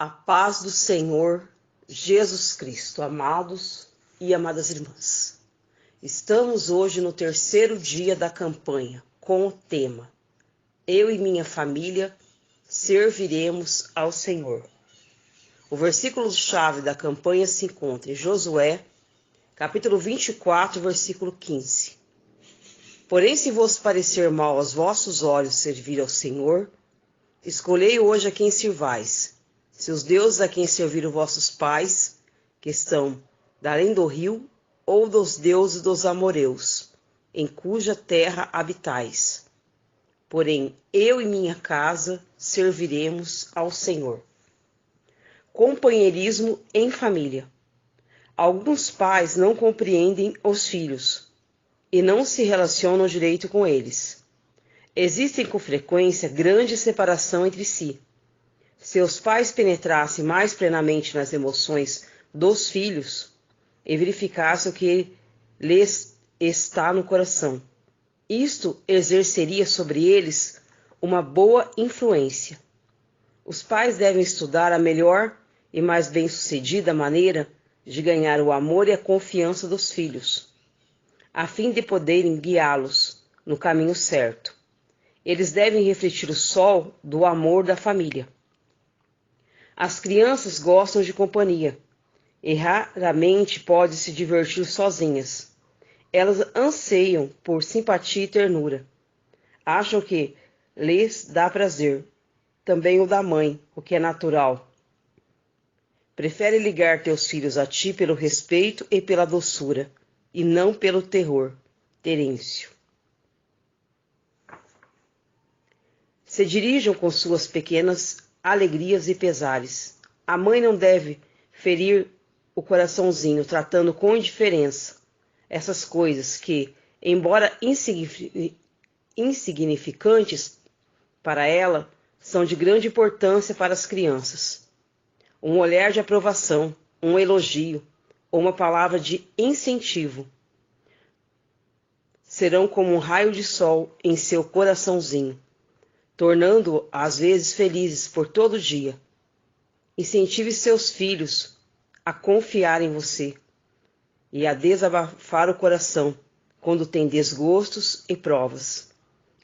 A paz do Senhor Jesus Cristo, amados e amadas irmãs. Estamos hoje no terceiro dia da campanha com o tema Eu e minha família serviremos ao Senhor. O versículo-chave da campanha se encontra em Josué, capítulo 24, versículo 15. Porém, se vos parecer mal aos vossos olhos servir ao Senhor, escolhei hoje a quem sirvais, se os deuses a quem serviram vossos pais, que estão da além do rio, ou dos deuses dos amoreus, em cuja terra habitais. Porém, eu e minha casa serviremos ao Senhor. Companheirismo em família. Alguns pais não compreendem os filhos e não se relacionam direito com eles. Existem com frequência grande separação entre si. Se os pais penetrassem mais plenamente nas emoções dos filhos e verificassem o que lhes está no coração, isto exerceria sobre eles uma boa influência. Os pais devem estudar a melhor e mais bem-sucedida maneira de ganhar o amor e a confiança dos filhos, a fim de poderem guiá-los no caminho certo. Eles devem refletir o sol do amor da família. As crianças gostam de companhia e raramente podem se divertir sozinhas. Elas anseiam por simpatia e ternura. Acham que lhes dá prazer, também o da mãe, o que é natural. Prefere ligar teus filhos a ti pelo respeito e pela doçura, e não pelo terror. Terêncio. Se dirijam com suas pequenas alegrias e pesares. A mãe não deve ferir o coraçãozinho, tratando com indiferença essas coisas que, embora insignificantes para ela, são de grande importância para as crianças. Um olhar de aprovação, um elogio ou uma palavra de incentivo serão como um raio de sol em seu coraçãozinho, tornando-o às vezes felizes por todo o dia. Incentive seus filhos a confiar em você e a desabafar o coração quando tem desgostos e provas.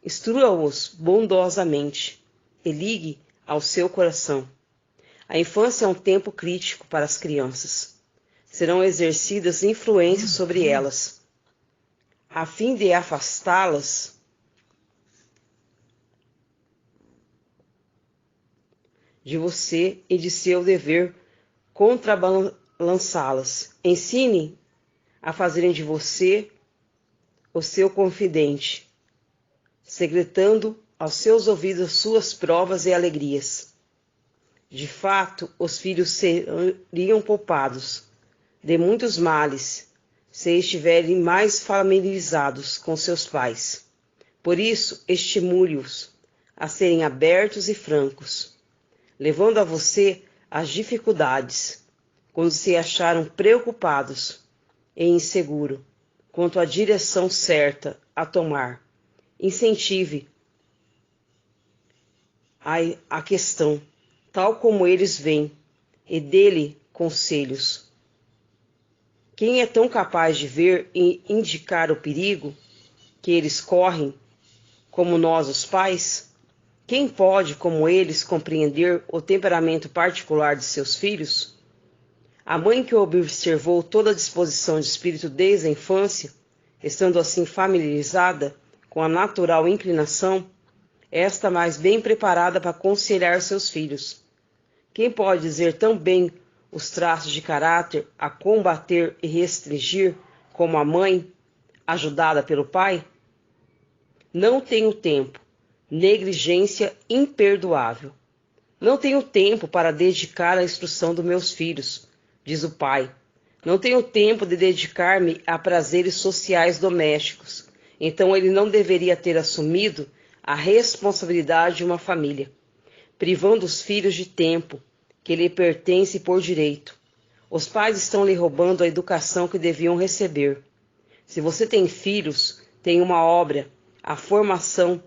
Instrua-os bondosamente e ligue ao seu coração. A infância é um tempo crítico para as crianças. Serão exercidas influências sobre elas, a fim de afastá-las de você e de seu dever contrabalançá-las. Ensine a fazerem de você o seu confidente, secretando aos seus ouvidos suas provas e alegrias. De fato, os filhos seriam poupados de muitos males se estiverem mais familiarizados com seus pais. Por isso, estimule-os a serem abertos e francos, levando a você as dificuldades, quando se acharam preocupados e inseguros quanto à direção certa a tomar. Incentive a questão, tal como eles veem, e dê-lhe conselhos. Quem é tão capaz de ver e indicar o perigo que eles correm, como nós, os pais? Quem pode, como eles, compreender o temperamento particular de seus filhos? A mãe que observou toda a disposição de espírito desde a infância, estando assim familiarizada com a natural inclinação, esta mais bem preparada para aconselhar seus filhos. Quem pode dizer tão bem os traços de caráter a combater e restringir como a mãe, ajudada pelo pai? Não tenho tempo. Negligência imperdoável. Não tenho tempo para dedicar à instrução dos meus filhos, diz o pai. Não tenho tempo de dedicar-me a prazeres sociais domésticos. Então ele não deveria ter assumido a responsabilidade de uma família, privando os filhos de tempo que lhe pertence por direito. Os pais estão lhe roubando a educação que deviam receber. Se você tem filhos, tem uma obra, a formação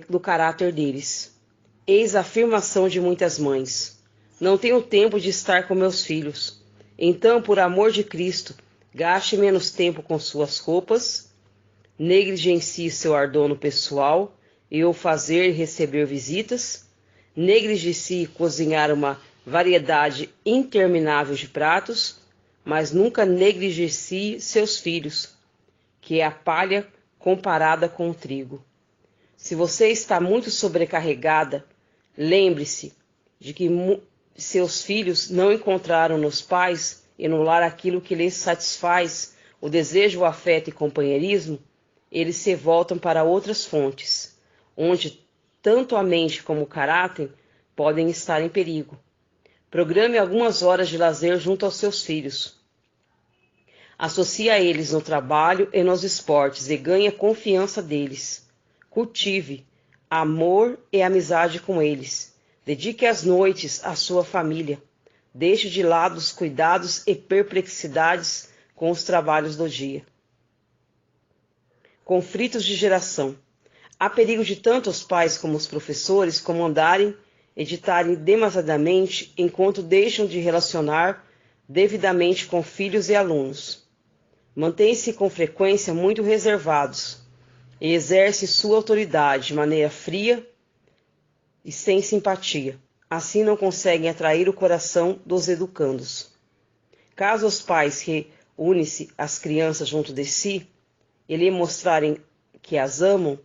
do caráter deles. Eis a afirmação de muitas mães. Não tenho tempo de estar com meus filhos. Então, por amor de Cristo, gaste menos tempo com suas roupas, negligencie seu ardor pessoal e o fazer e receber visitas, negligencie cozinhar uma variedade interminável de pratos, mas nunca negligencie seus filhos, que é a palha comparada com o trigo. Se você está muito sobrecarregada, lembre-se de que seus filhos não encontraram nos pais e no lar aquilo que lhes satisfaz o desejo, o afeto e companheirismo. Eles se voltam para outras fontes, onde tanto a mente como o caráter podem estar em perigo. Programe algumas horas de lazer junto aos seus filhos. Associe a eles no trabalho e nos esportes e ganhe a confiança deles. Cultive amor e amizade com eles. Dedique as noites à sua família. Deixe de lado os cuidados e perplexidades com os trabalhos do dia. Conflitos de geração. Há perigo de tanto os pais como os professores comandarem e ditarem demasiadamente enquanto deixam de relacionar devidamente com filhos e alunos. Mantém-se com frequência muito reservados e exerce sua autoridade de maneira fria e sem simpatia. Assim não conseguem atrair o coração dos educandos. Caso os pais reúnem-se as crianças junto de si e lhe mostrarem que as amam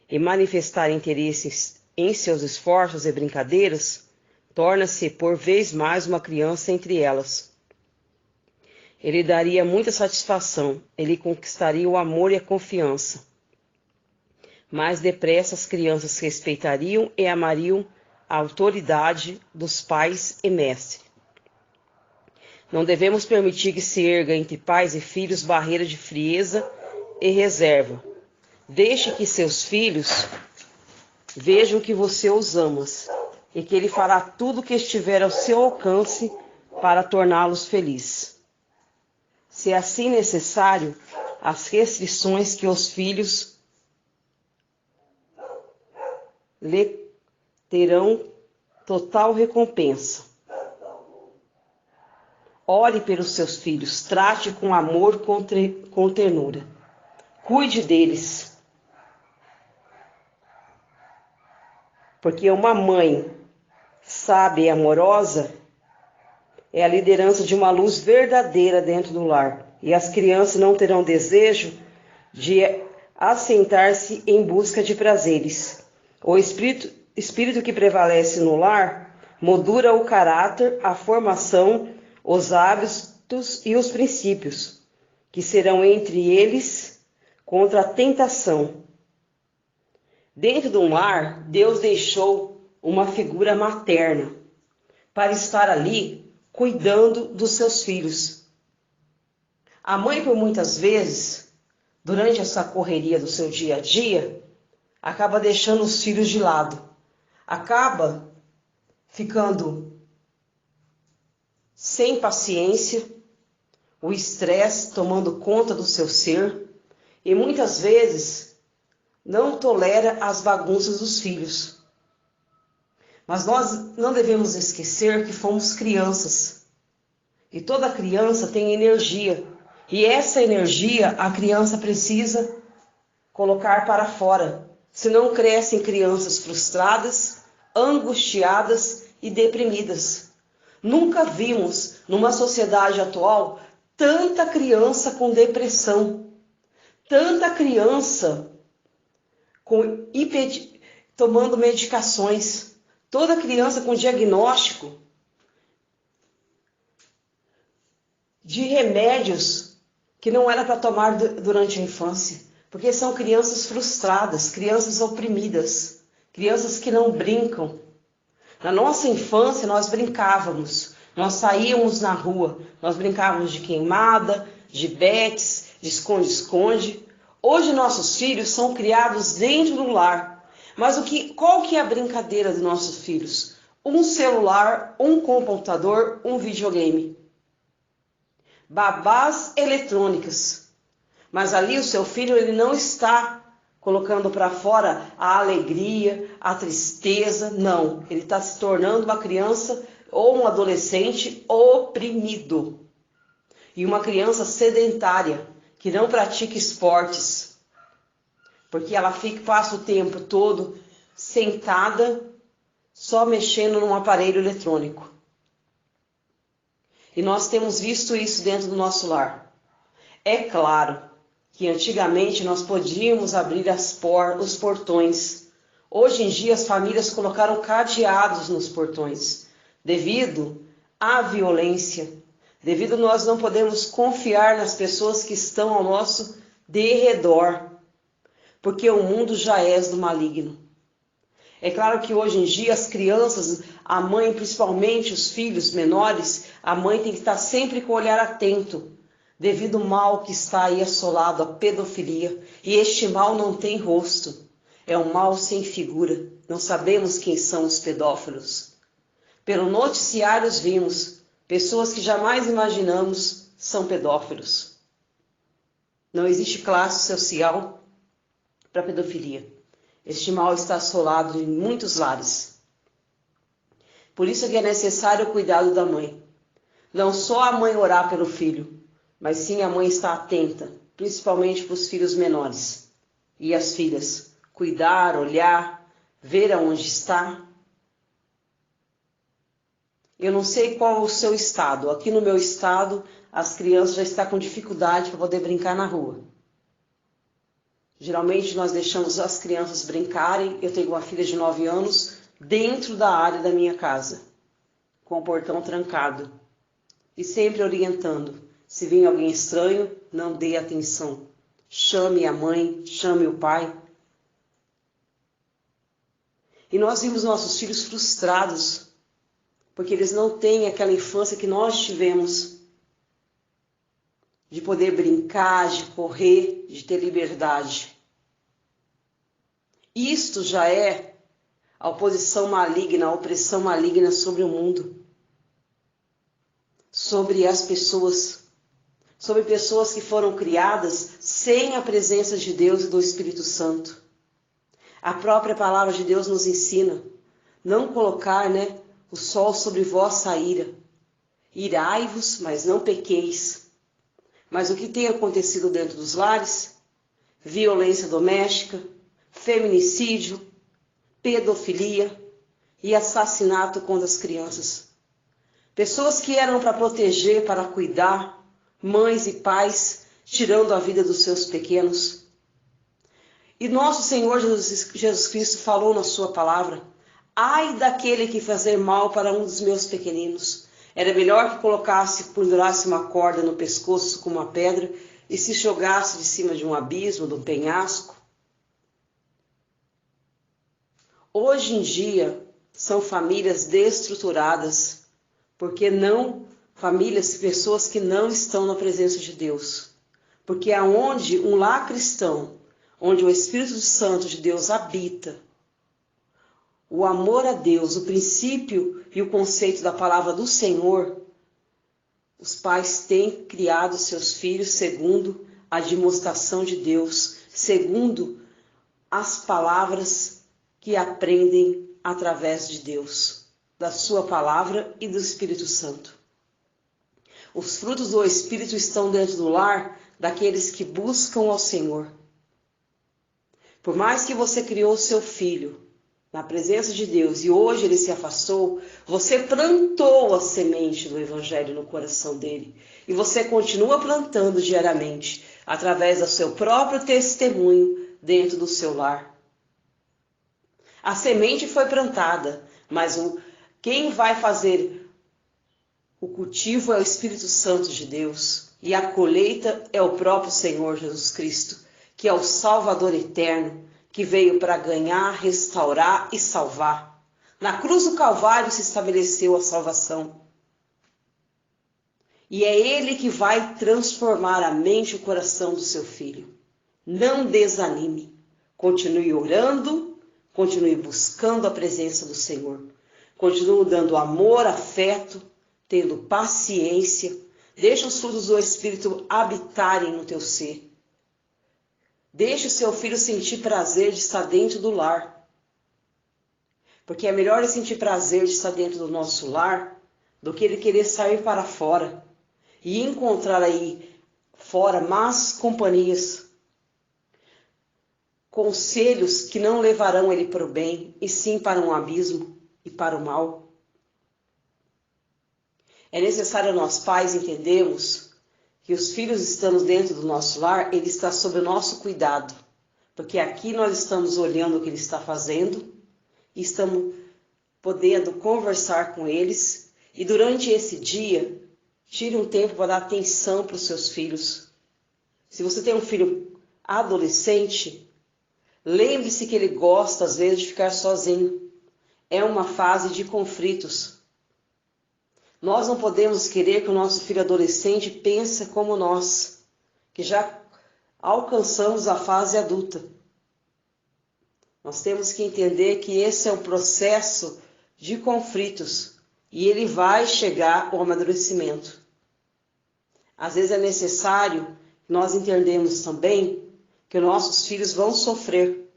e manifestarem interesse em seus esforços e brincadeiras, torna-se por vez mais uma criança entre elas. Ele daria muita satisfação, ele conquistaria o amor e a confiança. Mais depressa as crianças respeitariam e amariam a autoridade dos pais e mestres. Não devemos permitir que se erga entre pais e filhos barreira de frieza e reserva. Deixe que seus filhos vejam que você os ama e que ele fará tudo o que estiver ao seu alcance para torná-los felizes. Se é assim necessário, as restrições que os filhos lhe terão total recompensa. Ore pelos seus filhos, trate com amor, com ternura. Cuide deles. Porque uma mãe sábia e amorosa é a liderança de uma luz verdadeira dentro do lar. E as crianças não terão desejo de assentar-se em busca de prazeres. O espírito que prevalece no lar moldura o caráter, a formação, os hábitos e os princípios, que serão entre eles contra a tentação. Dentro de um lar, Deus deixou uma figura materna para estar ali cuidando dos seus filhos. A mãe, por muitas vezes, durante essa correria do seu dia a dia, acaba deixando os filhos de lado, acaba ficando sem paciência, o estresse tomando conta do seu ser e muitas vezes não tolera as bagunças dos filhos. Mas nós não devemos esquecer que fomos crianças e toda criança tem energia e essa energia a criança precisa colocar para fora, senão crescem crianças frustradas, angustiadas e deprimidas. Nunca vimos, numa sociedade atual, tanta criança com depressão, tanta criança tomando medicações, toda criança com diagnóstico de remédios que não era para tomar durante a infância, porque são crianças frustradas, crianças oprimidas, crianças que não brincam. Na nossa infância nós brincávamos, nós saíamos na rua, nós brincávamos de queimada, de betes, de esconde-esconde. Hoje nossos filhos são criados dentro do lar. Mas qual que é a brincadeira dos nossos filhos? Um celular, um computador, um videogame. Babás eletrônicas. Mas ali o seu filho ele não está colocando para fora a alegria, a tristeza. Não, ele está se tornando uma criança ou um adolescente oprimido. E uma criança sedentária, que não pratica esportes. Porque ela passa o tempo todo sentada, só mexendo num aparelho eletrônico. E nós temos visto isso dentro do nosso lar. É claro que antigamente nós podíamos abrir os portões. Hoje em dia as famílias colocaram cadeados nos portões, devido à violência, devido nós não podemos confiar nas pessoas que estão ao nosso derredor, porque o mundo já é do maligno. É claro que hoje em dia as crianças, a mãe, principalmente os filhos menores, a mãe tem que estar sempre com o olhar atento, devido ao mal que está aí assolado, a pedofilia. E este mal não tem rosto, é um mal sem figura. Não sabemos quem são os pedófilos. Pelo noticiário vimos, pessoas que jamais imaginamos são pedófilos. Não existe classe social para pedofilia. Este mal está assolado em muitos lares. Por isso que é necessário o cuidado da mãe. Não só a mãe orar pelo filho, mas sim a mãe estar atenta, principalmente para os filhos menores. E as filhas, cuidar, olhar, ver aonde está. Eu não sei qual é o seu estado. Aqui no meu estado, as crianças já estão com dificuldade para poder brincar na rua. Geralmente nós deixamos as crianças brincarem. Eu tenho uma filha de 9 anos dentro da área da minha casa, com o portão trancado. E sempre orientando. Se vir alguém estranho, não dê atenção. Chame a mãe, chame o pai. E nós vimos nossos filhos frustrados, porque eles não têm aquela infância que nós tivemos, de poder brincar, de correr, de ter liberdade. Isto já é a oposição maligna, a opressão maligna sobre o mundo, sobre as pessoas, sobre pessoas que foram criadas sem a presença de Deus e do Espírito Santo. A própria palavra de Deus nos ensina não colocar, o sol sobre vossa ira. Irai-vos, mas não pequeis. Mas o que tem acontecido dentro dos lares? Violência doméstica, feminicídio, pedofilia e assassinato contra as crianças. Pessoas que eram para proteger, para cuidar, mães e pais, tirando a vida dos seus pequenos. E nosso Senhor Jesus Cristo falou na sua palavra: ai daquele que fazer mal para um dos meus pequeninos. Era melhor que pendurasse uma corda no pescoço com uma pedra e se jogasse de cima de um abismo, de um penhasco. Hoje em dia são famílias destruturadas, porque pessoas que não estão na presença de Deus. Porque aonde um lar cristão, onde o Espírito Santo de Deus habita, o amor a Deus, o princípio e o conceito da palavra do Senhor, os pais têm criado seus filhos segundo a demonstração de Deus, segundo as palavras que aprendem através de Deus, da sua palavra e do Espírito Santo. Os frutos do Espírito estão dentro do lar daqueles que buscam ao Senhor. Por mais que você criou seu filho na presença de Deus e hoje ele se afastou, você plantou a semente do Evangelho no coração dele. E você continua plantando diariamente, através do seu próprio testemunho dentro do seu lar. A semente foi plantada, mas quem vai fazer o cultivo é o Espírito Santo de Deus. E a colheita é o próprio Senhor Jesus Cristo, que é o Salvador eterno, que veio para ganhar, restaurar e salvar. Na cruz do Calvário se estabeleceu a salvação. E é Ele que vai transformar a mente e o coração do seu filho. Não desanime. Continue orando, continue buscando a presença do Senhor. Continue dando amor, afeto, tendo paciência. Deixa os frutos do Espírito habitarem no teu ser. Deixe o seu filho sentir prazer de estar dentro do lar. Porque é melhor ele sentir prazer de estar dentro do nosso lar do que ele querer sair para fora e encontrar aí fora más companhias, conselhos que não levarão ele para o bem, e sim para um abismo e para o mal. É necessário nós pais entendermos que os filhos estando dentro do nosso lar, ele está sob o nosso cuidado, porque aqui nós estamos olhando o que ele está fazendo e estamos podendo conversar com eles, e durante esse dia, tire um tempo para dar atenção para os seus filhos. Se você tem um filho adolescente, lembre-se que ele gosta às vezes de ficar sozinho. É uma fase de conflitos. Nós não podemos querer que o nosso filho adolescente pense como nós, que já alcançamos a fase adulta. Nós temos que entender que esse é um processo de conflitos e ele vai chegar ao amadurecimento. Às vezes é necessário nós entendemos também que nossos filhos vão sofrer,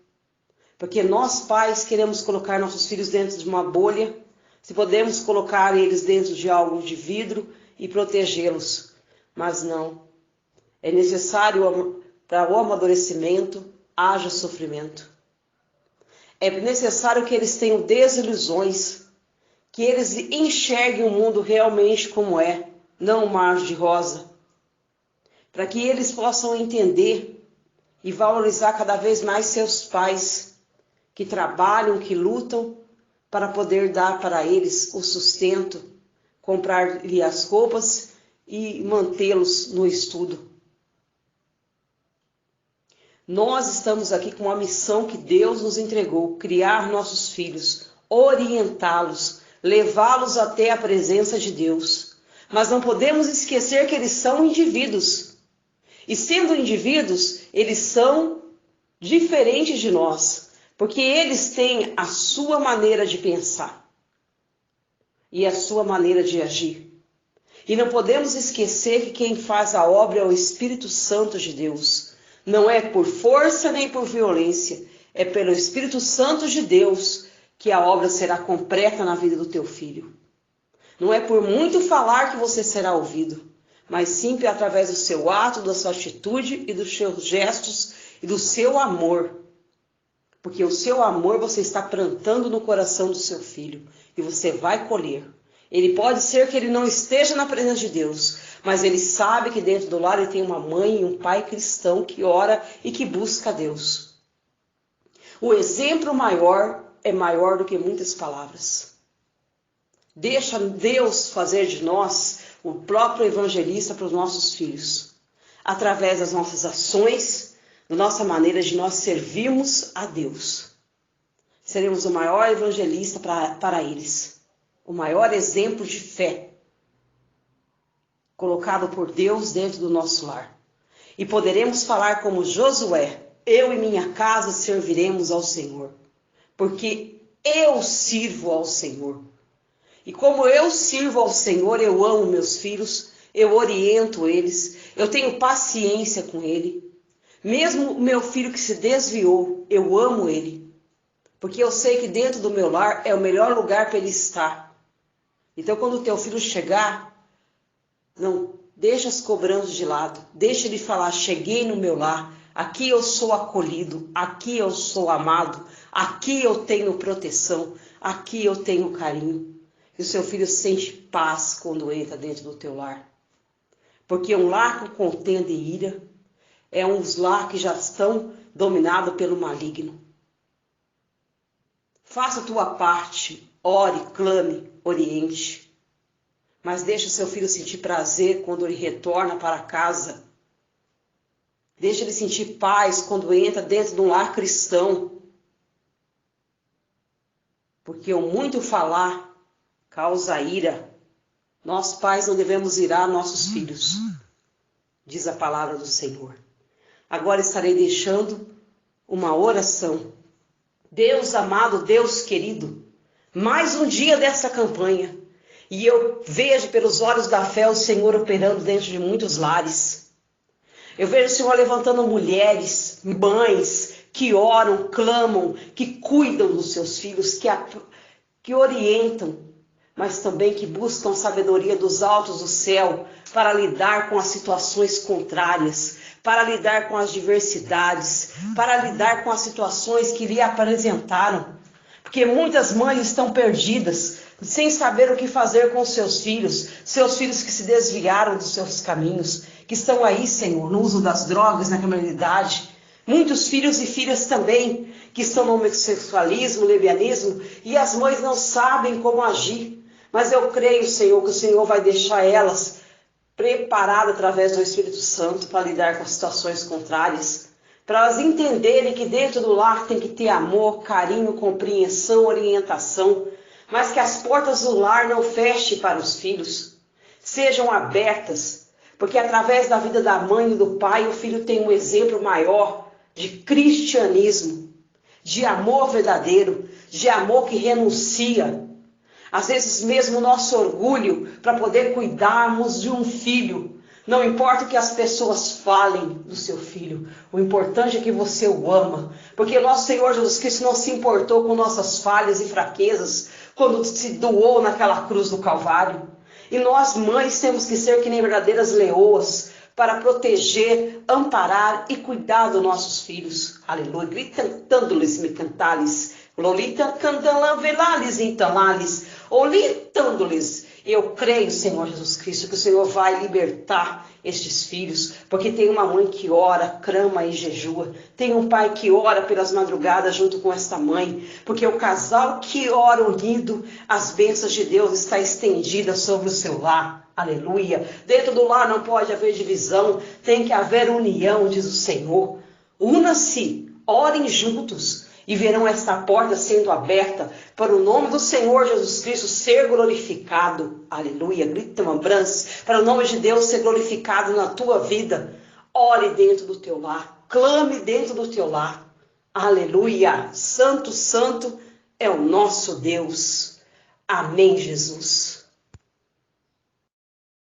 porque nós pais queremos colocar nossos filhos dentro de uma bolha, se podemos colocar eles dentro de algo de vidro e protegê-los, mas não. É necessário para o amadurecimento haja sofrimento. É necessário que eles tenham desilusões, que eles enxerguem o mundo realmente como é, não um mar de rosa, para que eles possam entender e valorizar cada vez mais seus pais, que trabalham, que lutam, para poder dar para eles o sustento, comprar-lhe as roupas e mantê-los no estudo. Nós estamos aqui com uma missão que Deus nos entregou, criar nossos filhos, orientá-los, levá-los até a presença de Deus. Mas não podemos esquecer que eles são indivíduos. E sendo indivíduos, eles são diferentes de nós, porque eles têm a sua maneira de pensar e a sua maneira de agir. E não podemos esquecer que quem faz a obra é o Espírito Santo de Deus. Não é por força nem por violência, é pelo Espírito Santo de Deus que a obra será completa na vida do teu filho. Não é por muito falar que você será ouvido, mas sim através do seu ato, da sua atitude e dos seus gestos e do seu amor. Porque o seu amor você está plantando no coração do seu filho e você vai colher. Ele pode ser que ele não esteja na presença de Deus, mas ele sabe que dentro do lar ele tem uma mãe e um pai cristão que ora e que busca a Deus. O exemplo maior é maior do que muitas palavras. Deixa Deus fazer de nós o próprio evangelista para os nossos filhos, através das nossas ações, da nossa maneira de nós servirmos a Deus. Seremos o maior evangelista para eles, o maior exemplo de fé, colocado por Deus dentro do nosso lar. E poderemos falar como Josué: eu e minha casa serviremos ao Senhor, porque eu sirvo ao Senhor. E como eu sirvo ao Senhor, eu amo meus filhos, eu oriento eles, eu tenho paciência com ele. Mesmo o meu filho que se desviou, eu amo ele, porque eu sei que dentro do meu lar é o melhor lugar para ele estar. Então, quando o teu filho chegar, não deixa as cobranças de lado, deixa ele falar: cheguei no meu lar, aqui eu sou acolhido, aqui eu sou amado, aqui eu tenho proteção, aqui eu tenho carinho. E o seu filho sente paz quando entra dentro do teu lar. Porque um lar com contenda e ira é uns lar que já estão dominados pelo maligno. Faça a tua parte, ore, clame, oriente. Mas deixe o seu filho sentir prazer quando ele retorna para casa. Deixe ele sentir paz quando entra dentro de um lar cristão. Porque o muito falar causa ira. Nós pais não devemos irar nossos filhos, diz a palavra do Senhor. Agora estarei deixando uma oração. Deus amado, Deus querido, mais um dia dessa campanha. E eu vejo pelos olhos da fé o Senhor operando dentro de muitos lares. Eu vejo o Senhor levantando mulheres, mães, que oram, clamam, que cuidam dos seus filhos, que orientam, mas também que buscam sabedoria dos altos do céu para lidar com as situações contrárias, para lidar com as diversidades, para lidar com as situações que lhe apresentaram. Porque muitas mães estão perdidas, sem saber o que fazer com seus filhos que se desviaram dos seus caminhos, que estão aí, Senhor, no uso das drogas, na criminalidade. Muitos filhos e filhas também, que estão no homossexualismo, lesbianismo, e as mães não sabem como agir. Mas eu creio, Senhor, que o Senhor vai deixar elas preparadas através do Espírito Santo para lidar com as situações contrárias, para elas entenderem que dentro do lar tem que ter amor, carinho, compreensão, orientação, mas que as portas do lar não fechem para os filhos, sejam abertas, porque através da vida da mãe e do pai, o filho tem um exemplo maior de cristianismo, de amor verdadeiro, de amor que renuncia. Às vezes mesmo o nosso orgulho para poder cuidarmos de um filho. Não importa o que as pessoas falem do seu filho, o importante é que você o ama. Porque o nosso Senhor Jesus Cristo não se importou com nossas falhas e fraquezas quando se doou naquela cruz do Calvário. E nós, mães, temos que ser que nem verdadeiras leoas para proteger, amparar e cuidar dos nossos filhos. Aleluia. Gritando-lhes, me cantales. Lolita cantando velales, entalales. Olitando-lhes. Eu creio, Senhor Jesus Cristo, que o Senhor vai libertar estes filhos, porque tem uma mãe que ora, clama e jejua, tem um pai que ora pelas madrugadas junto com esta mãe, porque o casal que ora unido, as bênçãos de Deus está estendida sobre o seu lar. Aleluia. Dentro do lar não pode haver divisão, tem que haver união, diz o Senhor. Una-se, orem juntos, e verão esta porta sendo aberta para o nome do Senhor Jesus Cristo ser glorificado. Aleluia. Grita, mambrance, para o nome de Deus ser glorificado na tua vida. Ore dentro do teu lar. Clame dentro do teu lar. Aleluia. Santo, santo é o nosso Deus. Amém, Jesus.